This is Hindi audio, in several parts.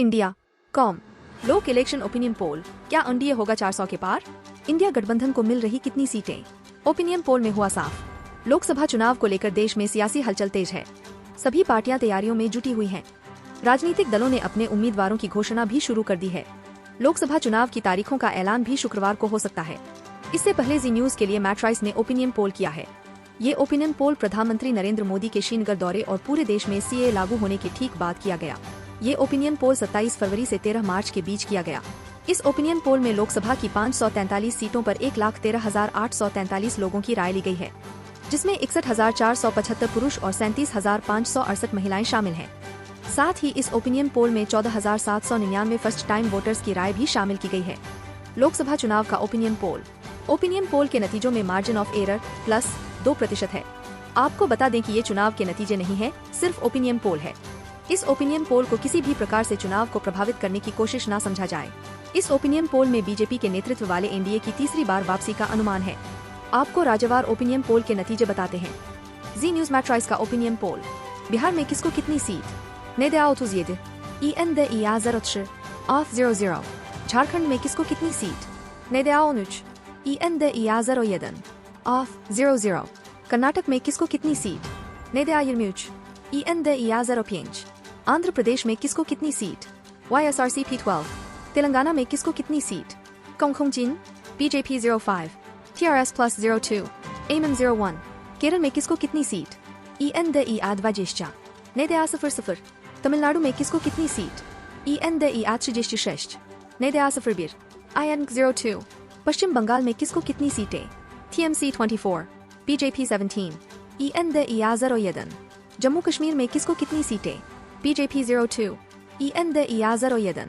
इंडिया कॉम लोक इलेक्शन ओपिनियन पोल, क्या एनडीए होगा 400 के पार? इंडिया गठबंधन को मिल रही कितनी सीटें? ओपिनियन पोल में हुआ साफ। लोकसभा चुनाव को लेकर देश में सियासी हलचल तेज है। सभी पार्टियां तैयारियों में जुटी हुई हैं। राजनीतिक दलों ने अपने उम्मीदवारों की घोषणा भी शुरू कर दी है। लोकसभा चुनाव की तारीखों का ऐलान भी शुक्रवार को हो सकता है। इससे पहले जी न्यूज के लिए मैट्राइस ने ओपिनियन पोल किया है। ये ओपिनियन पोल प्रधानमंत्री नरेंद्र मोदी के श्रीनगर दौरे और पूरे देश में सीए लागू होने के ठीक बाद किया गया। ये ओपिनियन पोल 27 फरवरी से 13 मार्च के बीच किया गया। इस ओपिनियन पोल में लोकसभा की 543 सीटों पर 1,13,843 लोगों की राय ली गई है, जिसमें 61,475 पुरुष और 37,568 महिलाएं शामिल हैं। साथ ही इस ओपिनियन पोल में 14,799 फर्स्ट टाइम वोटर्स की राय भी शामिल की गई है। लोकसभा चुनाव का ओपिनियन पोल के नतीजों में मार्जिन ऑफ एरर +2% है। आपको बता दें कि ये चुनाव के नतीजे नहीं है, सिर्फ ओपिनियन पोल है। इस ओपिनियन पोल को किसी भी प्रकार से चुनाव को प्रभावित करने की कोशिश न समझा जाए। इस ओपिनियन पोल में बीजेपी के नेतृत्व वाले एनडीए की तीसरी बार वापसी का अनुमान है। आपको राज्यवार ओपिनियन पोल के नतीजे बताते हैं। जी न्यूज मैट्राइस का ओपिनियन पोल, बिहार में किसको कितनी सीट? नेदयाओ37 ENDEA03 00। झारखंड में किसको कितनी सीट? नेदयाओ13 ENDEA01 00। कर्नाटक में किसको कितनी सीट? नेदयाओ23 ENDEA05। आंध्र प्रदेश में किसको कितनी सीट? YSRCP12। तेलंगाना में किसको कितनी seat? कोंखोंजिन BJP05 TRS+02 AMM01। Kerala में किसको कितनी सीट? ENDEA20 नेदयाओ00। तमिलनाडु में किसको कितनी सीट? ENDEA36 नेदयाओ01 IN02। पश्चिम बंगाल में किसको कितनी सीटें? TMC24 BJP17 ENDEA01। Jammu Kashmir में किसको कितनी सीटें? BJP02 ENDEA01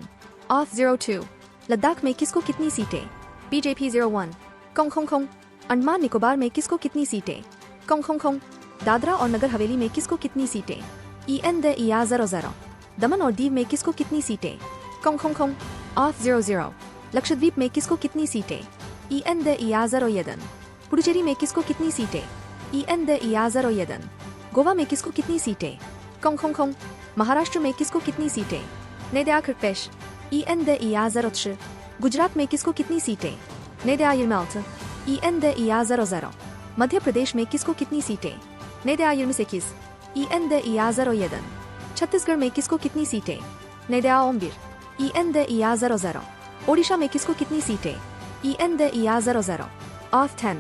OFF02। लद्दाख में किसको कितनी सीटें? BJP01 कोंखोंखों। अंडमान निकोबार में किसको कितनी सीटें? कोंखोंखों। दादरा और नगर हवेली में किसको कितनी सीटें? ENDEA00। दमन और दीव में किसको कितनी सीटें? कोंखोंखों OFF00। लक्षद्वीप में किसको कितनी सीटें? ENDEA01। पुडुचेरी में किसको कितनी सीटें? ENDEA01। गोवा में किसको कितनी सीटें? कोंखोंखों। महाराष्ट्र में किसको कितनी सीटें? नेदयाओ41 ENDEA03। गुजरात में किसको कितनी सीटें? नेदयाओ17 ENDEA00। मध्य प्रदेश में किसको कितनी सीटें? नेदयाओ21 ENDEA01। छत्तीसगढ़ में किसको कितनी सीटें? नेदयाओ19 ENDEA00। ओडिशा में किसको कितनी सीटें? ENDEA00 OFF10।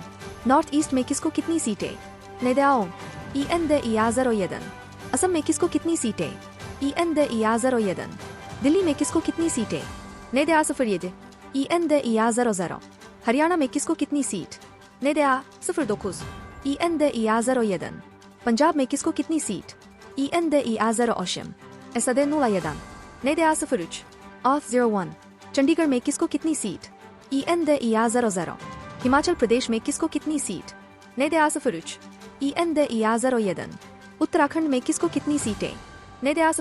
नॉर्थ ईस्ट में किसको कितनी सीटें? नेदयाओ ENDEA01। असम में किसको कितनी सीटें? ENDEA01। दिल्ली में किसको कितनी सीटें? नेदयाओ01 ENDEA00। हरियाणा में किसको कितनी सीट? नेदयाओ09 ENDEA01। पंजाब में किसको कितनी seat? ENDEA08 SAD01 नेदयाओ03 OFF01। Chandigarh में किसको कितनी सीट? ENDEA00। हिमाचल प्रदेश में किसको कितनी सीट? नेदयाओ ENDEA01। उत्तराखंड में किसको कितनी सीटें? नेदयाओ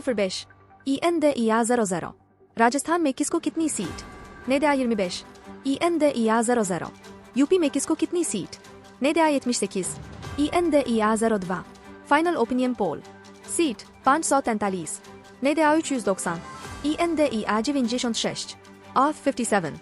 ENDEA00। राजस्थान में किसको कितनी सीट? नेदयाओ ENDEA00। यूपी में किसको कितनी सीट? नेदयाओ78 ENDEA02। Final opinion poll, seat 543 नेदयाओ390 ENDEA96 OFF57।